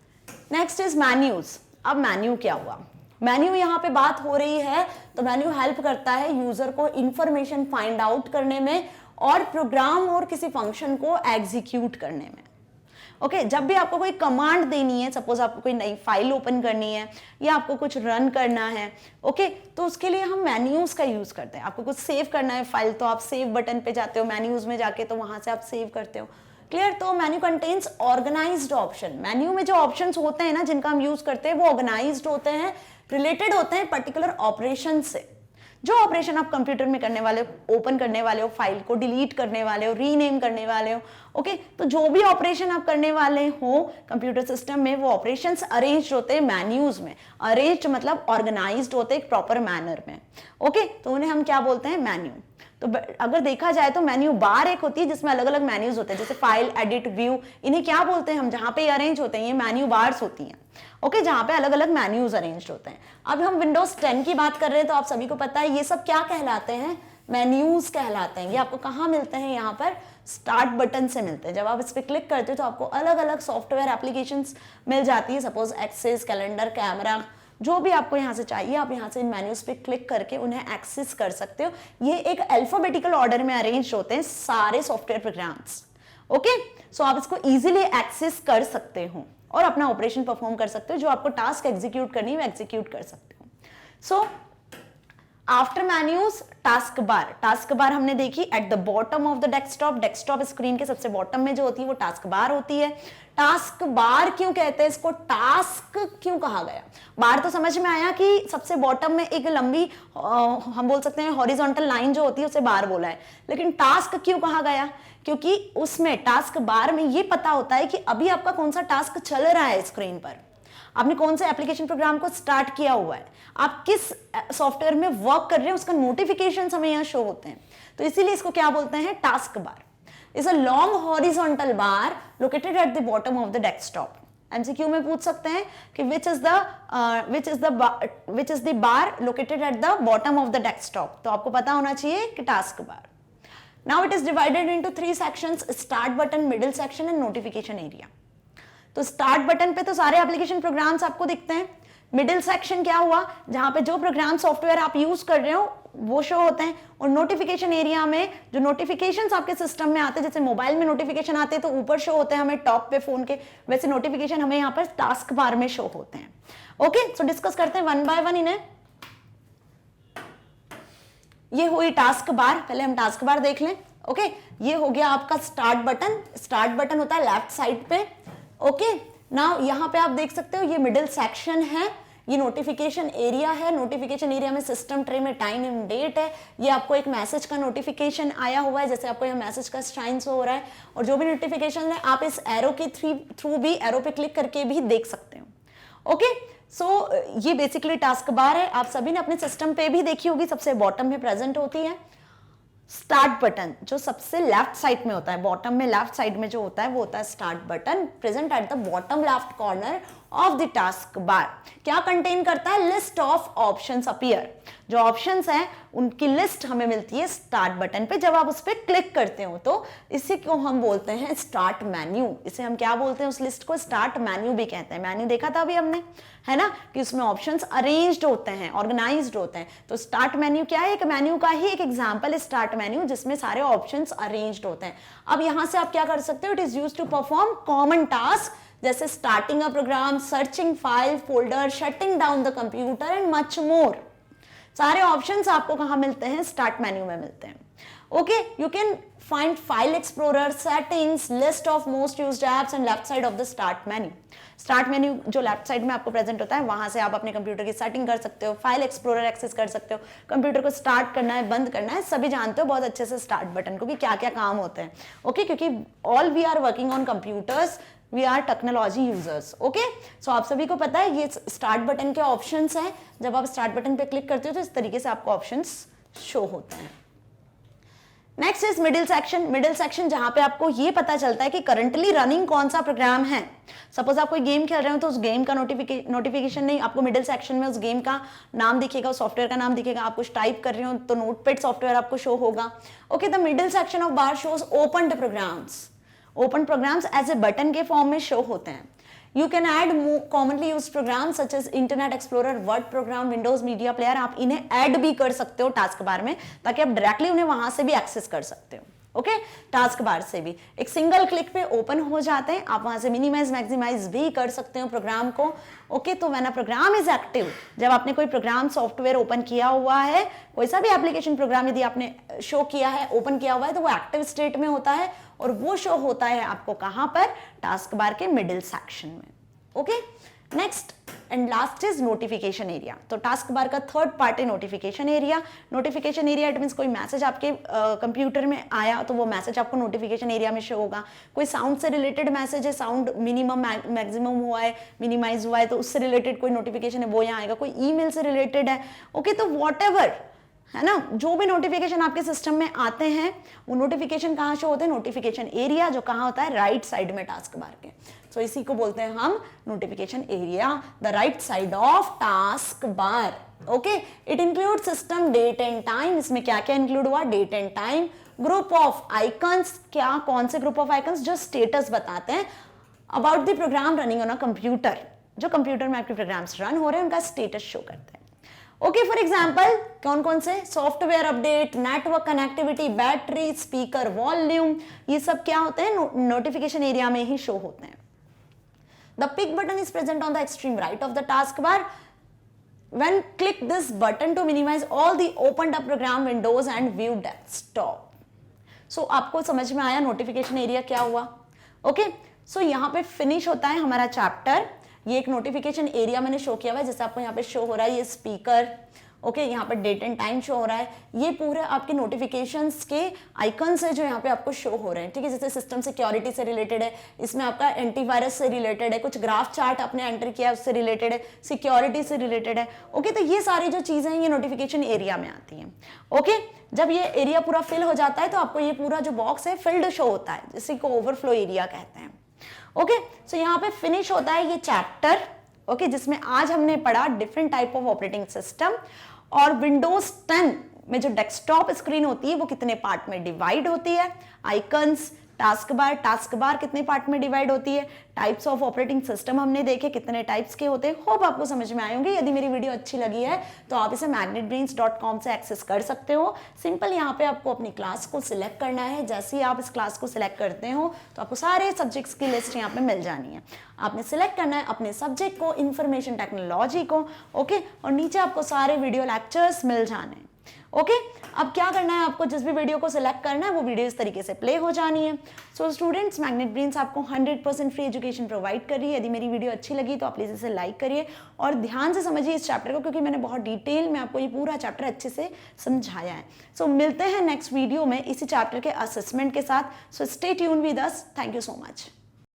next is menus. अब मेन्यू क्या हुआ? मेन्यू यहाँ पे बात हो रही है तो मेन्यू हेल्प करता है यूजर को इंफॉर्मेशन फाइंड आउट करने में और प्रोग्राम और किसी फंक्शन को एग्जीक्यूट करने में। ओके जब भी आपको कोई कमांड देनी है, सपोज आपको कोई नई फाइल ओपन करनी है या आपको कुछ रन करना है, ओके तो उसके लिए हम मेन्यूज का यूज करते हैं। आपको कुछ सेव करना है फाइल तो आप सेव बटन पे जाते हो, मेन्यूज में जाके तो वहां से आप सेव करते हो। क्लियर? तो menu contains organised option. Menu में जो ऑप्शंस होते हैं ना जिनका हम यूज करते हैं वो ऑर्गेनाइज्ड होते हैं, रिलेटेड होते हैं पर्टिकुलर ऑपरेशन से। जो ऑपरेशन आप कंप्यूटर में करने वाले हो, ओपन करने वाले हो, फाइल को डिलीट करने वाले हो, रीनेम करने वाले हो, ओके तो जो भी ऑपरेशन आप करने वाले हो कंप्यूटर सिस्टम में, वो ऑपरेशंस अरेंज्ड होते हैं मेन्यूज में। अरेंज्ड मतलब ऑर्गेनाइज्ड होते हैं एक प्रॉपर मैनर में। ओके तो उन्हें हम क्या बोलते हैं? मेन्यू। तो अगर देखा जाए तो मेन्यू बार एक होती है जिसमें अलग अलग मेन्यूज होते हैं, जैसे फाइल, एडिट, व्यू, इन्हें क्या बोलते हैं हम? जहां पे अरेंज होते हैं ये मेन्यू बार्स होती हैं। ओके जहां पे अलग अलग मेन्यूज अरेंज होते हैं। अब हम विंडोज 10 की बात कर रहे हैं तो आप सभी को पता है ये सब क्या कहलाते हैं? मेन्यूज कहलाते हैं। ये आपको कहाँ मिलते हैं? यहाँ पर स्टार्ट बटन से मिलते हैं। जब आप इस पर क्लिक करते हो तो आपको अलग अलग सॉफ्टवेयर एप्लीकेशंस मिल जाती है, सपोज एक्सेस, कैलेंडर, कैमरा, जो भी आपको यहाँ से चाहिए आप यहाँ से इन मेन्यूज पे क्लिक करके उन्हें एक्सेस कर सकते हो। ये एक अल्फाबेटिकल ऑर्डर में अरेंज होते हैं सारे सॉफ्टवेयर प्रोग्राम्स। ओके, सो आप इसको इजीली एक्सेस कर सकते हो और अपना ऑपरेशन परफॉर्म कर सकते हो, जो आपको टास्क एग्जीक्यूट करनी है वो एग्जीक्यूट कर सकते हो। So after menus task bar हमने देखी at the bottom of the desktop screen के सबसे बॉटम में जो होती है वो टास्क बार होती है। टास्क बार क्यों कहते हैं इसको, टास्क क्यों कहा गया? बार तो समझ में आया कि सबसे बॉटम में एक लंबी हम बोल सकते हैं हॉरिजॉन्टल लाइन जो होती है उसे बार बोला है, लेकिन टास्क क्यों कहा गया? क्योंकि उसमें टास्क बार में ये पता होता है कि अभी आपका कौन सा टास्क चल रहा है स्क्रीन पर, आपने कौन से एप्लीकेशन प्रोग्राम को स्टार्ट किया हुआ है, आप किस सॉफ्टवेयर में वर्क कर रहे हैं, उसका नोटिफिकेशन हमें यहाँ शो होते हैं। तो इसीलिए इसको क्या बोलते हैं, task bar is a long horizontal bar located at the bottom of the desktop. MCQ में पूछ सकते हैं कि which is the bar located at the bottom of the desktop, तो आपको पता होना चाहिए कि task bar. Now it is divided into 3 sections: start button, middle section and notification area. तो स्टार्ट बटन पे तो सारे एप्लीकेशन प्रोग्राम्स आपको दिखते हैं। मिडिल सेक्शन क्या हुआ, जहां पे जो प्रोग्राम सॉफ्टवेयर आप यूज कर रहे हो वो शो होते हैं। और नोटिफिकेशन एरिया में जो नोटिफिकेशंस आपके सिस्टम में आते हैं, जैसे मोबाइल में नोटिफिकेशन आते हैं तो ऊपर शो होते हैं हमें टॉप पे फोन के, वैसे नोटिफिकेशन हमें यहाँ पर टास्क बार में शो होते हैं। ओके, सो डिस्कस करते हैं वन बाय वन इन्हें। ये हुई टास्क बार, पहले हम टास्क बार देख लें। ओके, ये हो गया आपका स्टार्ट बटन। स्टार्ट बटन होता है लेफ्ट साइड पे। ओके, नाउ यहाँ पे आप देख सकते हो ये मिडिल सेक्शन है, ये नोटिफिकेशन एरिया है। नोटिफिकेशन एरिया में सिस्टम ट्रे में टाइम एंड डेट है। ये आपको एक मैसेज का नोटिफिकेशन आया हुआ है, जैसे आपको यहाँ मैसेज का साइन शो हो रहा है। और जो भी नोटिफिकेशन है आप इस एरो के थ्रू भी, एरो पे क्लिक करके भी देख सकते हो। ओके, सो ये बेसिकली टास्क बार है। आप सभी ने अपने सिस्टम पे भी देखी होगी, सबसे बॉटम में प्रेजेंट होती है। स्टार्ट बटन जो सबसे लेफ्ट साइड में होता है, बॉटम में लेफ्ट साइड में जो होता है वो होता है start button, present at the bottom left corner of the task बार। क्या कंटेन करता है, लिस्ट ऑफ ऑप्शंस अपीयर। जो ऑप्शंस हैं उनकी लिस्ट हमें मिलती है स्टार्ट बटन पे। जब आप उस पर क्लिक करते हो तो इसी को हम बोलते हैं स्टार्ट मेन्यू। इसे हम क्या बोलते हैं, उस लिस्ट को स्टार्ट मेन्यू भी कहते हैं। मेन्यू देखा था अभी हमने, है ना, कि उसमें ऑप्शंस अरेंज्ड होते हैं, ऑर्गेनाइज्ड होते हैं। तो स्टार्ट मेन्यू क्या है, एक मेन्यू का ही एक एग्जांपल है स्टार्ट मेन्यू, जिसमें सारे ऑप्शंस अरेंज्ड होते हैं। अब यहां से आप क्या कर सकते हो, it is used to perform common task, जैसे starting a program, searching file folder, shutting down the computer and much more. सारे ऑप्शंस आपको कहां मिलते हैं, स्टार्ट मेन्यू में मिलते हैं। Okay, you can find file explorer, settings, list of most used apps and left side of the start menu. Start menu जो left side में आपको प्रेजेंट होता है, वहां से आप अपने कंप्यूटर की सेटिंग कर सकते हो, फाइल एक्सप्लोरर एक्सेस कर सकते हो, कंप्यूटर को स्टार्ट करना है, बंद करना है, सभी जानते हो बहुत अच्छे से स्टार्ट बटन को कि क्या क्या काम होते हैं। ओके, क्योंकि all we are working on computers, we are technology users. Okay, so आप सभी को पता है ये स्टार्ट बटन के ऑप्शंस हैं। जब आप स्टार्ट बटन पे क्लिक करते हो तो इस तरीके से आपको ऑप्शंस शो होते हैं। Next is middle section. Middle section जहां पे आपको ये पता चलता है कि करंटली रनिंग कौन सा प्रोग्राम है। सपोज आप कोई गेम खेल रहे हो तो उस गेम का नोटिफिकेशन नहीं, आपको मिडिल सेक्शन में उस गेम का नाम दिखेगा, उस सॉफ्टवेयर का नाम दिखेगा। आप कुछ टाइप कर रहे हो तो नोटपैड सॉफ्टवेयर आपको शो होगा। Okay, the middle section of bar shows open programs. Open programs as a button के फॉर्म में शो होते हैं। You can add commonly used program such as Internet Explorer, word program, Windows Media Player. आप इन्हें add भी कर सकते हो टास्क बार में, ताकि आप डायरेक्टली उन्हें वहां से भी एक्सेस कर सकते हो। ओके, टास्क बार से भी एक सिंगल क्लिक पे ओपन हो जाते हैं। आप वहां से मिनिमाइज मैक्सिमाइज भी कर सकते हो प्रोग्राम को। ओके, तो when a program is active, जब आपने कोई प्रोग्राम सॉफ्टवेयर ओपन किया हुआ है, कोई सा भी एप्लीकेशन प्रोग्राम यदि आपने शो किया है, ओपन किया हुआ है, तो वो एक्टिव स्टेट में होता है और वो शो होता है आपको कहां पर, टास्क बार के मिडिल सेक्शन में। Okay, next and last is notification area. तो टास्क बार का थर्ड पार्ट है notification area. Notification area it means कोई मैसेज आपके कंप्यूटर में आया तो वो मैसेज आपको नोटिफिकेशन एरिया में शो होगा। कोई साउंड से रिलेटेड मैसेज है, साउंड मिनिमम मैक्सिमम हुआ है, मिनिमाइज हुआ है, तो उससे रिलेटेड कोई नोटिफिकेशन है वो यहाँ आएगा। कोई ईमेल से रिलेटेड है, ओके, तो व्हाटएवर है ना, जो भी नोटिफिकेशन आपके सिस्टम में आते हैं वो नोटिफिकेशन कहाँ शो होते हैं, नोटिफिकेशन एरिया, जो कहाँ होता है, राइट साइड में टास्क बार के। तो इसी को बोलते हैं हम notification area, the right side of task bar. Okay, it include system date and time. इसमें क्या क्या इंक्लूड हुआ, date and time, group of icons, क्या कौन से ग्रुप ऑफ आइकन्स, जो स्टेटस बताते हैं about the program running on a computer, जो कंप्यूटर में आपके प्रोग्राम्स रन हो रहे हैं उनका स्टेटस शो करते हैं। ओके, फॉर एग्जाम्पल कौन कौन से, software update, network connectivity, battery, speaker volume, ये सब क्या होते हैं, नोटिफिकेशन एरिया में ही शो होते हैं। The pick button is present on the extreme right of the task bar. When click this button to minimize all the opened up program windows and view desktop. So आपको समझ में आया notification area क्या हुआ? Okay, सो यहाँ पे finish होता है हमारा चैप्टर। ये एक नोटिफिकेशन एरिया मैंने शो किया हुआ है, जैसे आपको यहाँ पे शो हो रहा है ये स्पीकर, ओके, यहाँ पर डेट एंड टाइम शो हो रहा है, ये पूरे आपके नोटिफिकेशंस के आइकन्स है जो यहाँ पे आपको शो हो रहे हैं, ठीक है। जैसे सिस्टम सिक्योरिटी से रिलेटेड है, इसमें आपका एंटीवायरस से रिलेटेड है, कुछ ग्राफ चार्ट आपने एंटर किया है उससे रिलेटेड है, सिक्योरिटी से रिलेटेड है, ओके। तो ये सारी जो चीजें हैं ये नोटिफिकेशन एरिया में आती हैं, ओके। जब ये एरिया पूरा फिल हो जाता है तो आपको ये पूरा जो बॉक्स है फिल्ड शो होता है, जिसे को ओवरफ्लो एरिया कहते हैं, ओके। सो यहाँ पे फिनिश होता है ये चैप्टर, ओके, जिसमें आज हमने पढ़ा different type of operating system और विंडोज 10 में जो डेस्कटॉप स्क्रीन होती है वो कितने पार्ट में डिवाइड होती है, आइकन्स, टास्क बार कितने पार्ट में डिवाइड होती है, टाइप्स ऑफ ऑपरेटिंग सिस्टम हमने देखे कितने टाइप्स के होते हैं। होप आपको समझ में आए होंगे। यदि मेरी वीडियो अच्छी लगी है तो आप इसे magnetbrains.com से एक्सेस कर सकते हो। सिंपल यहाँ पे आपको अपनी क्लास को सिलेक्ट करना है। जैसे ही आप इस क्लास को सिलेक्ट करते हो तो आपको सारे सब्जेक्ट्स की लिस्ट यहाँ पे मिल जानी है। आपने सिलेक्ट करना है अपने सब्जेक्ट को, इंफॉर्मेशन टेक्नोलॉजी को, ओके, और नीचे आपको सारे वीडियो लेक्चर्स मिल जाने हैं, ओके। अब क्या करना है, आपको जिस भी वीडियो को सिलेक्ट करना है वो वीडियो इस तरीके से प्ले हो जानी है। सो स्टूडेंट्स, मैग्नेट ब्रेन्स आपको 100% फ्री एजुकेशन प्रोवाइड कर रही है। यदि मेरी वीडियो अच्छी लगी तो आप प्लीज इसे लाइक करिए और ध्यान से समझिए इस चैप्टर को, क्योंकि मैंने बहुत डिटेल में आपको ये पूरा चैप्टर अच्छे से समझाया है। सो मिलते हैं नेक्स्ट वीडियो में इसी चैप्टर के असेसमेंट के साथ। So stay tune with us. Thank you so much.